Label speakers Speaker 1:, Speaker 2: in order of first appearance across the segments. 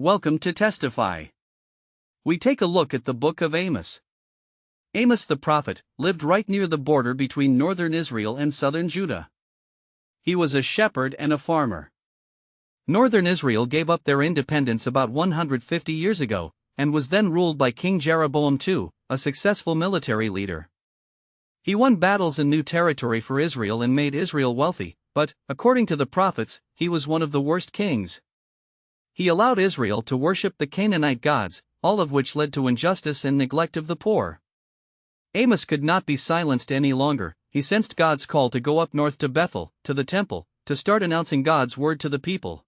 Speaker 1: welcome to Testify. We take a look at the book of Amos. Amos the prophet lived right near the border between northern Israel and southern Judah. He was a shepherd and a farmer. Northern Israel gave up their independence about 150 years ago, and was then ruled by King Jeroboam II, a successful military leader. He won battles in new territory for Israel and made Israel wealthy, but, according to the prophets, he was one of the worst kings. He allowed Israel to worship the Canaanite gods, all of which led to injustice and neglect of the poor. Amos could not be silenced any longer. He sensed God's call to go up north to Bethel, to the temple, to start announcing God's word to the people.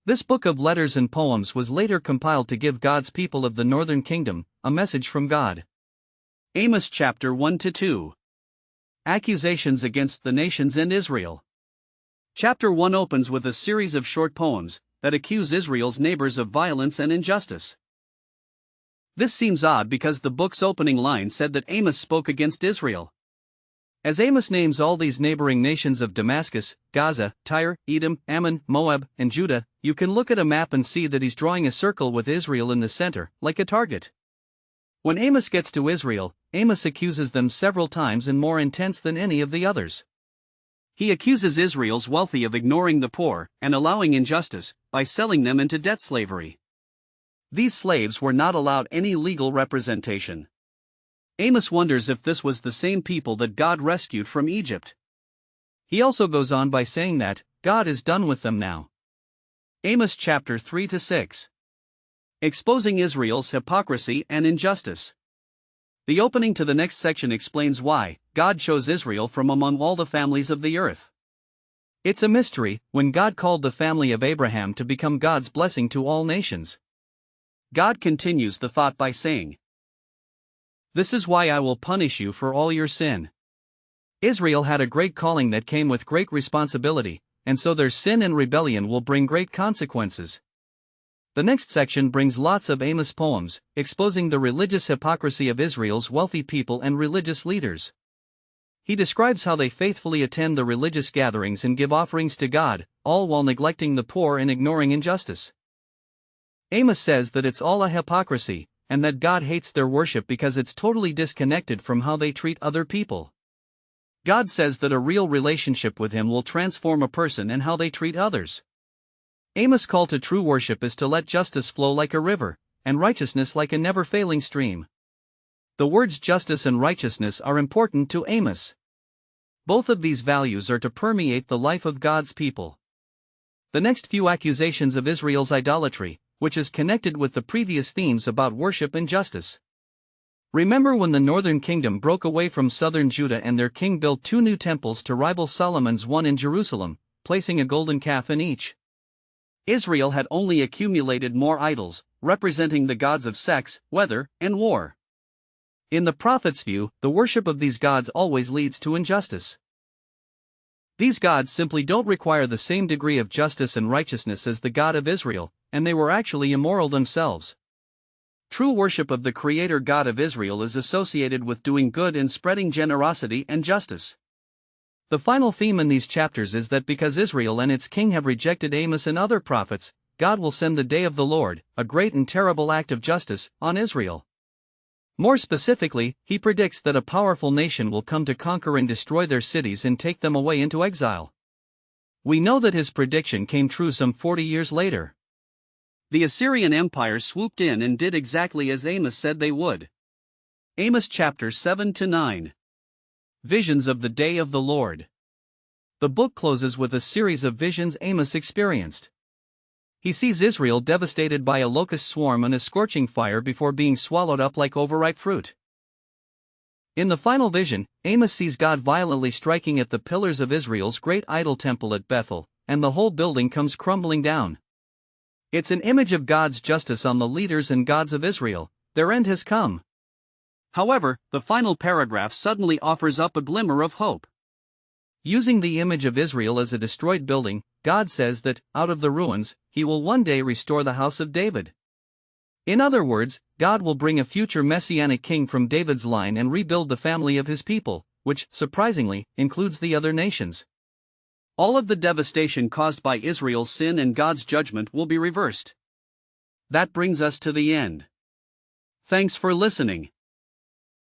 Speaker 1: This book of letters and poems was later compiled to give God's people of the northern kingdom a message from God. Amos chapter 1-2. Accusations against the nations and Israel. Chapter 1 opens with a series of short poems that accuse Israel's neighbors of violence and injustice. This seems odd because the book's opening line said that Amos spoke against Israel. As Amos names all these neighboring nations of Damascus, Gaza, Tyre, Edom, Ammon, Moab, and Judah, you can look at a map and see that he's drawing a circle with Israel in the center, like a target. When Amos gets to Israel, Amos accuses them several times and more intense than any of the others. He accuses Israel's wealthy of ignoring the poor and allowing injustice by selling them into debt slavery. These slaves were not allowed any legal representation. Amos wonders if this was the same people that God rescued from Egypt. He also goes on by saying that God is done with them now. Amos chapter 3-6. Exposing Israel's hypocrisy and injustice. The opening to the next section explains why God chose Israel from among all the families of the earth. It's a mystery when God called the family of Abraham to become God's blessing to all nations. God continues the thought by saying, "This is why I will punish you for all your sin." Israel had a great calling that came with great responsibility, and so their sin and rebellion will bring great consequences. The next section brings lots of Amos poems, exposing the religious hypocrisy of Israel's wealthy people and religious leaders. He describes how they faithfully attend the religious gatherings and give offerings to God, all while neglecting the poor and ignoring injustice. Amos says that it's all a hypocrisy, and that God hates their worship because it's totally disconnected from how they treat other people. God says that a real relationship with Him will transform a person and how they treat others. Amos' call to true worship is to let justice flow like a river, and righteousness like a never-failing stream. The words justice and righteousness are important to Amos. Both of these values are to permeate the life of God's people. The next few accusations of Israel's idolatry, which is connected with the previous themes about worship and justice. Remember when the northern kingdom broke away from southern Judah and their king built 2 new temples to rival Solomon's one in Jerusalem, placing a golden calf in each? Israel had only accumulated more idols, representing the gods of sex, weather, and war. In the prophet's view, the worship of these gods always leads to injustice. These gods simply don't require the same degree of justice and righteousness as the God of Israel, and they were actually immoral themselves. True worship of the Creator God of Israel is associated with doing good and spreading generosity and justice. The final theme in these chapters is that because Israel and its king have rejected Amos and other prophets, God will send the day of the Lord, a great and terrible act of justice, on Israel. More specifically, he predicts that a powerful nation will come to conquer and destroy their cities and take them away into exile. We know that his prediction came true some 40 years later. The Assyrian Empire swooped in and did exactly as Amos said they would. Amos chapter 7-9. Visions of the Day of the Lord. The book closes with a series of visions Amos experienced. He sees Israel devastated by a locust swarm and a scorching fire before being swallowed up like overripe fruit. In the final vision, Amos sees God violently striking at the pillars of Israel's great idol temple at Bethel, and the whole building comes crumbling down. It's an image of God's justice on the leaders and gods of Israel. Their end has come. However, the final paragraph suddenly offers up a glimmer of hope. Using the image of Israel as a destroyed building, God says that, out of the ruins, He will one day restore the house of David. In other words, God will bring a future messianic king from David's line and rebuild the family of His people, which, surprisingly, includes the other nations. All of the devastation caused by Israel's sin and God's judgment will be reversed. That brings us to the end. Thanks for listening.